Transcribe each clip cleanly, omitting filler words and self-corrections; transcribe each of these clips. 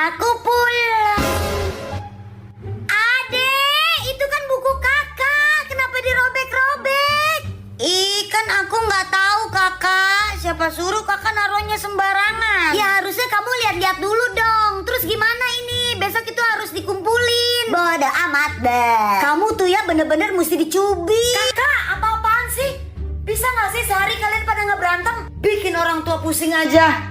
Aku pulang. Adek, itu kan buku kakak. Kenapa dirobek-robek? Kan aku nggak tahu kakak. Siapa suruh kakak naruhnya sembarangan? Ya harusnya kamu lihat-lihat dulu dong. Terus gimana ini? Besok itu harus dikumpulin. Bodoh amat deh. Kamu tuh ya bener-bener mesti dicubit. Kakak, apa-apaan sih? Bisa nggak sih sehari kalian pada nggak berantem? Bikin orang tua pusing aja.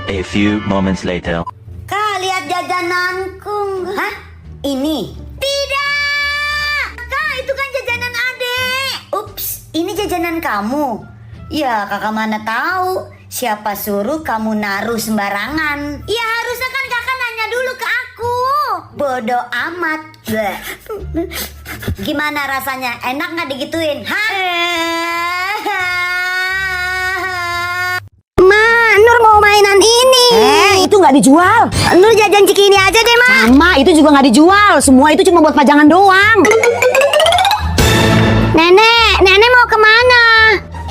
A few moments later. Kak, lihat jajananku. Hah? Ini? Tidak! Kak, itu kan jajanan adek. Ups, ini jajanan kamu. Ya, kakak mana tahu. Siapa suruh kamu naruh sembarangan? Ya, harusnya kan kakak nanya dulu ke aku. Bodoh amat. Bleh. Gimana rasanya? Enak nggak digituin? Hah? Nur mau mainan ini. Itu nggak dijual. Nur jajan Cikini aja deh, Ma. Sama, itu juga nggak dijual. Semua itu cuma buat pajangan doang. Nenek mau kemana?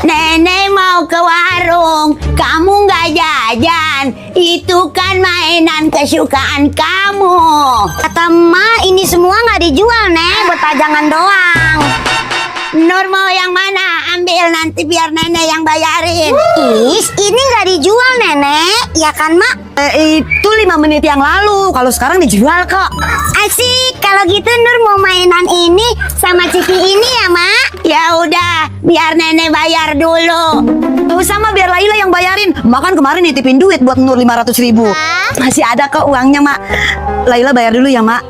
Nenek mau ke warung. Kamu nggak jajan. Itu kan mainan kesukaan kamu. Kata Ma, ini semua nggak dijual, Nek. Buat pajangan doang. Nur mau yang mana? Ambil nanti biar nenek yang bayarin. Ini nggak dijual, Nenek. Ya kan, Ma? Itu 5 menit yang lalu. Kalau sekarang dijual kok. Asik. Kalau gitu Nur mau mainan ini sama Cici ini ya, Ma? Ya udah, biar nenek bayar dulu. Sama biar Laila yang bayarin. Makan kemarin nitipin duit buat Nur 500.000. Masih ada kok uangnya, Mak. Laila bayar dulu ya, Mak.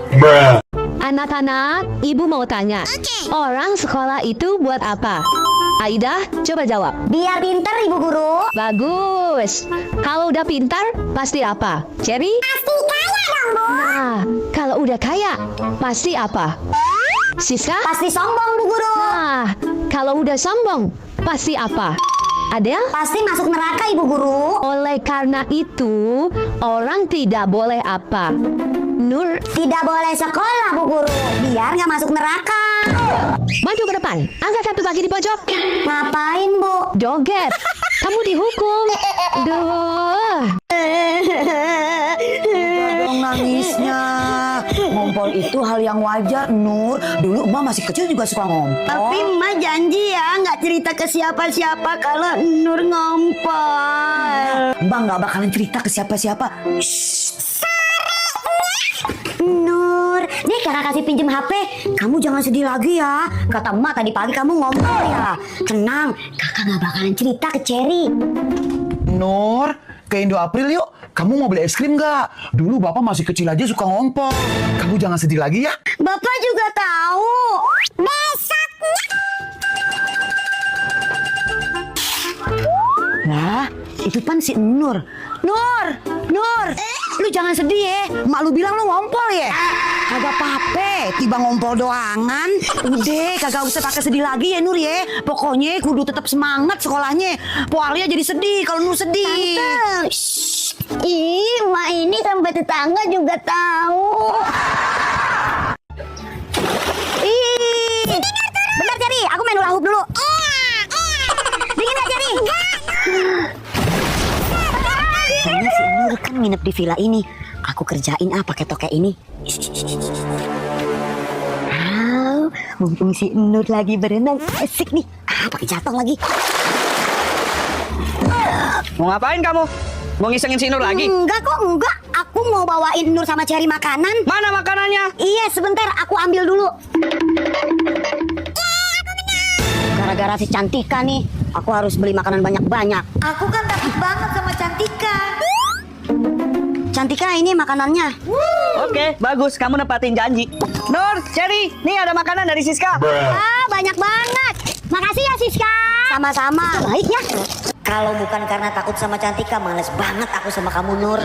Anak-anak, ibu mau tanya, orang sekolah itu buat apa? Aida, coba jawab. Biar pinter, Ibu Guru. Bagus. Kalau udah pintar, pasti apa? Cherry? Pasti kaya dong, Bu. Nah, kalau udah kaya, pasti apa? Siska? Pasti sombong, Bu Guru. Nah, kalau udah sombong, pasti apa? Adel? Pasti masuk neraka, Ibu Guru. Oleh karena itu, orang tidak boleh apa? Nur, Tidak boleh sekolah, Bu Guru. Biar nggak masuk neraka. maju ke depan. Angkat satu kaki di pojok. Ngapain, Bu? Joget. Kamu dihukum. Duh. Dong nangisnya. Ngompol itu hal yang wajar, Nur. Dulu Emak masih kecil juga suka ngompol. Tapi Emak janji ya nggak cerita ke siapa-siapa kalau Nur ngompol. Emak nggak bakalan cerita ke siapa-siapa. Nur, nih kakak kasih pinjem HP. Kamu jangan sedih lagi ya. Kata Emak tadi pagi kamu ngompol ya. Tenang, kakak nggak bakalan cerita ke Cherry. Nur, ke Indo April yuk. Kamu mau beli es krim nggak? Dulu Bapak masih kecil aja suka ngompol. Kamu jangan sedih lagi ya. Bapak juga tahu. Besoknya. Nah, itu kan si Nur. Nur, lu jangan sedih ya. Mak lu bilang lu ngompol ya. Kagak apa-apa, tiba ngompol doangan. Udah, kagak usah pakai sedih lagi ya Nur ya. Pokoknya kudu tetap semangat sekolahnya. Po Arya jadi sedih kalau Nur sedih. Tante, ih, Emak ini sampai tetangga juga tahu. Ih, bentar Cherry, aku main hula hoop dulu. Dingin gak Cherry? Kayaknya si Nur kan nginep di villa ini. Aku kerjain pakai tokek ini. Mumpung si Nur lagi berenang, asik nih. Pakai jatuh lagi. Mau ngapain kamu? Mau ngisengin si Nur lagi? Enggak kok, enggak. Aku mau bawain Nur sama Cherry makanan. Mana makanannya? Iya, sebentar. Aku ambil dulu. Gara-gara si Cantika nih, aku harus beli makanan banyak-banyak. Aku kan takut banget sama Cantika. Cantika, ini makanannya. Oke, bagus. Kamu nepatin janji. Nur, Cherry, nih ada makanan dari Siska. Banyak banget. Makasih ya, Siska. Sama-sama. Baik ya. Kalau bukan karena takut sama Cantika, males banget aku sama kamu, Nur.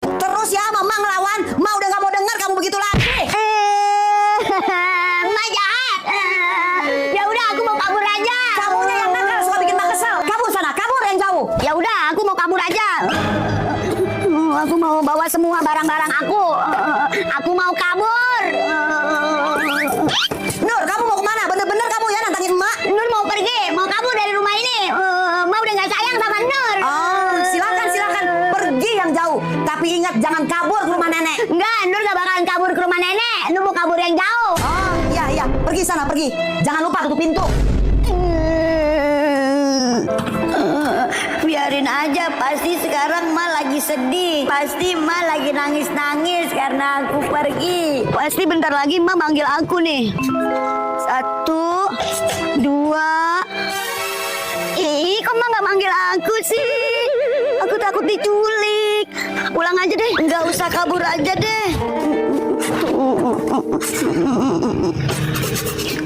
Terus ya Mama ngelawan. Ma udah gak mau dengar kamu begitu lagi. Emak jahat. Ya udah, aku mau kabur aja. Kamunya yang nakal suka bikin mak kesel. Kabur sana, kabur yang jauh. Ya udah, aku mau kabur aja. Aku mau bawa semua barang-barang aku. Aku mau kabur. Nur, kamu mau kemana? Bener-bener kamu ya nantangin emak. Nur mau pergi, mau kabur dari rumah ini. Emak udah gak sayang sama Nur. Oh, silakan, silakan. Pergi yang jauh. Tapi ingat jangan kabur ke rumah nenek. Enggak, Nur gak bakalan kabur ke rumah nenek. Nur mau kabur yang jauh. Oh, iya, pergi sana, pergi. Jangan lupa tutup pintu. Biarin aja, pasti sekarang Ma lagi sedih. Pasti Ma lagi nangis-nangis karena aku pergi. Pasti bentar lagi Ma manggil aku nih. 1, 2. Ih, kok Ma gak manggil aku sih? Aku takut diculik. Pulang aja deh, nggak usah kabur aja deh.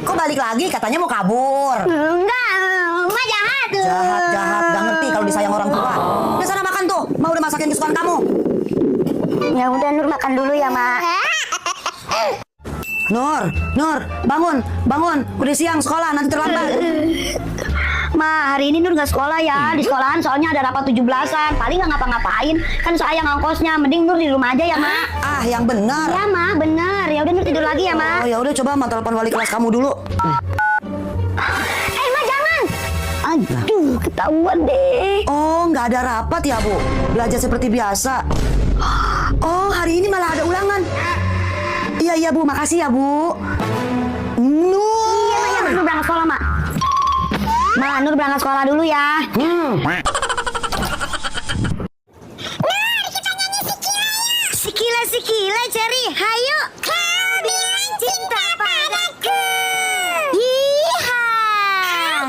Kok balik lagi? Katanya mau kabur. Enggak, Ma jahat. Jahat, gak ngerti kalau disayang orang tua. Udah sana makan tuh, Ma udah masakin kesukaan kamu. Ya udah Nur makan dulu ya, Ma. Nur, bangun. Udah siang sekolah, nanti terlambat. Ma, hari ini Nur gak sekolah ya. Di sekolahan soalnya ada rapat 17-an. Paling gak ngapa-ngapain. Kan sayang ongkosnya. Mending Nur di rumah aja ya, Ma. Ah, yang benar. Ya, Ma, bener. Ya udah Nur tidur lagi ya, Ma. Oh ya udah, coba Ma telepon wali kelas kamu dulu. Ma, jangan. Aduh, ketahuan deh. Oh, nggak ada rapat ya, Bu? Belajar seperti biasa. Oh, hari ini malah ada ulangan. Iya, Bu. Makasih ya, Bu. Nur. Iya, Ma, Nur berangkat sekolah, Ma. Ma, Nur berangkat sekolah dulu ya. Sikila, Cherry. Hayu. Kau bilang cinta padaku. Iha.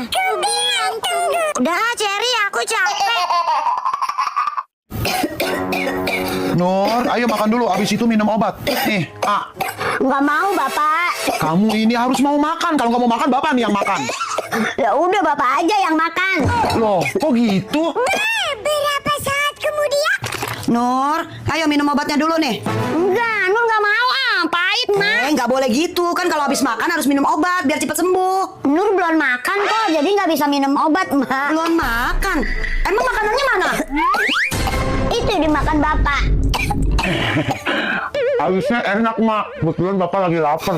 Aku bilang tunggu. Udah, Cherry, aku capek. Nur, ayo makan dulu, abis itu minum obat. Nih, Nggak mau, Bapak. kamu ini harus mau makan. Kalau nggak mau makan, Bapak nih yang makan. Ya udah, Bapak aja yang makan. Loh, kok gitu? Berapa saat kemudian? Nur, ayo minum obatnya dulu nih. Enggak, Nur nggak mau. Pahit, Ma. Nggak boleh gitu. Kan kalau habis makan harus minum obat biar cepat sembuh. Nur belum makan kok, jadi nggak bisa minum obat, Ma. Belum makan. Emang makanannya mana? Itu dimakan Bapak. Harusnya enak, Mak. Kebetulan Bapak lagi lapar.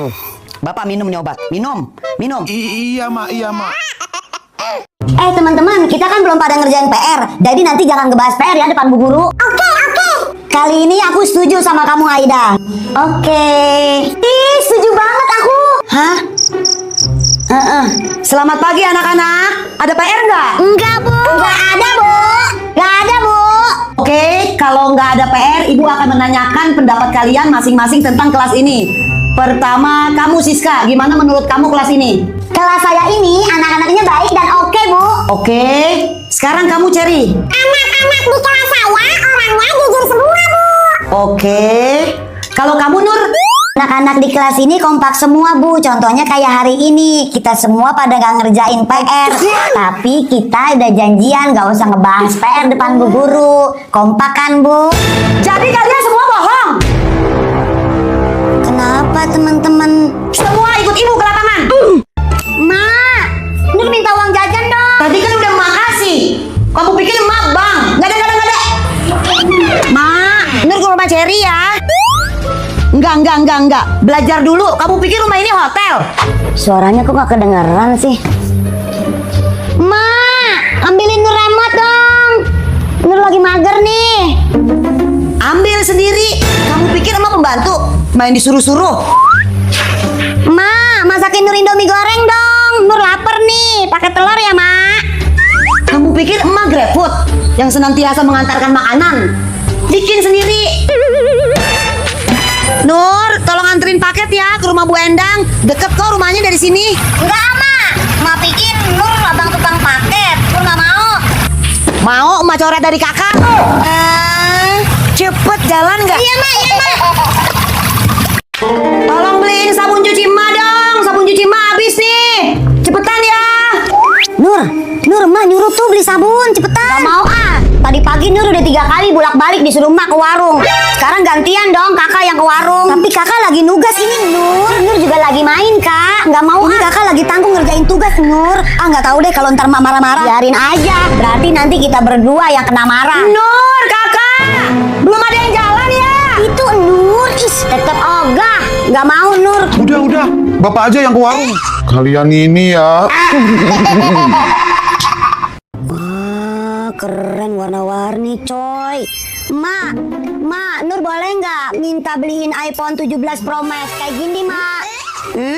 Bapak minum nih obat. Minum. Iya, Mak. Teman-teman, kita kan belum pada ngerjain PR. Jadi nanti jangan ngebahas PR ya depan Bu Guru. Oke. Kali ini aku setuju sama kamu, Aida. Oke. Ih, setuju banget aku. Hah? Selamat pagi anak-anak. Ada PR nggak? Enggak, Bu. Enggak ada, Bu. Enggak ada, Bu. Oke, kalau nggak ada PR, Ibu akan menanyakan pendapat kalian masing-masing tentang kelas ini. Pertama, kamu Siska, gimana menurut kamu kelas ini? Kelas saya ini anak-anaknya baik dan oke, Bu. Oke, sekarang kamu Cherry. Anak-anak di kelas saya orangnya jujur semua, Bu. Oke, kalau kamu Nur? Anak-anak di kelas ini kompak semua, Bu. Contohnya kayak hari ini, kita semua pada gak ngerjain PR. Tapi kita udah janjian gak usah ngebahas PR depan Bu Guru. Kompak kan, Bu? Jadi kalian semua bohong? Kenapa, teman-teman? Semua ikut Ibu ke lapangan. Ma, Nur minta uang jajan dong. Tadi kan udah makasih. Kamu pikir emak bang? Nggak ada. Ma, Nur ke rumah Cherry ya. Enggak. Belajar dulu. Kamu pikir rumah ini hotel? Suaranya kok gak kedengeran sih? Ma, ambilin Nur remote dong. Nur lagi mager nih. Ambil sendiri. Kamu pikir emak pembantu? Main disuruh-suruh. Ma, masakin Nur Indomie goreng dong. Nur lapar nih. Pakai telur ya, Ma. Kamu pikir emak GrabFood yang senantiasa mengantarkan makanan? Bikin sendiri. Nur, tolong anterin paket ya ke rumah Bu Endang. Deket kok rumahnya dari sini. Enggak, Ma. Ma pikir Nur abang tukang paket. Nur gak mau. Mau emak coret dari kakak? Cepet jalan nggak? Iya, Ma. Tolong beliin sabun cuci emak dong. Sabun cuci emak habis nih. Cepetan ya. Nur, Ma nyuruh tuh beli sabun, cepetan. Gak mau Tadi pagi Nur udah 3 kali bolak-balik disuruh Mak ke warung. Sekarang gantian dong kakak yang ke warung. Tapi kakak lagi nugas ini, Nur juga lagi main, Kak. Gak mau kakak lagi tanggung ngerjain tugas, Nur. Gak tahu deh kalau ntar Mak marah-marah. Biarin aja. Berarti nanti kita berdua yang kena marah. Nur, kakak. Belum ada yang jalan ya? Itu Nur, tetep ogah. Gak mau, Nur. Udah. Bapak aja yang ke warung. Kalian ini ya. Wah, keren warna-warni, coy. Mak, Nur boleh nggak minta beliin iPhone 17 Pro Max kayak gini, Mak?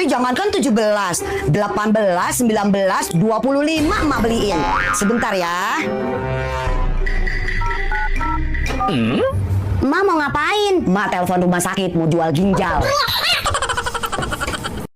Jangankan 17, 18, 19, 25 Mak beliin. Sebentar ya. Mak mau ngapain? Mak telepon rumah sakit mau jual ginjal.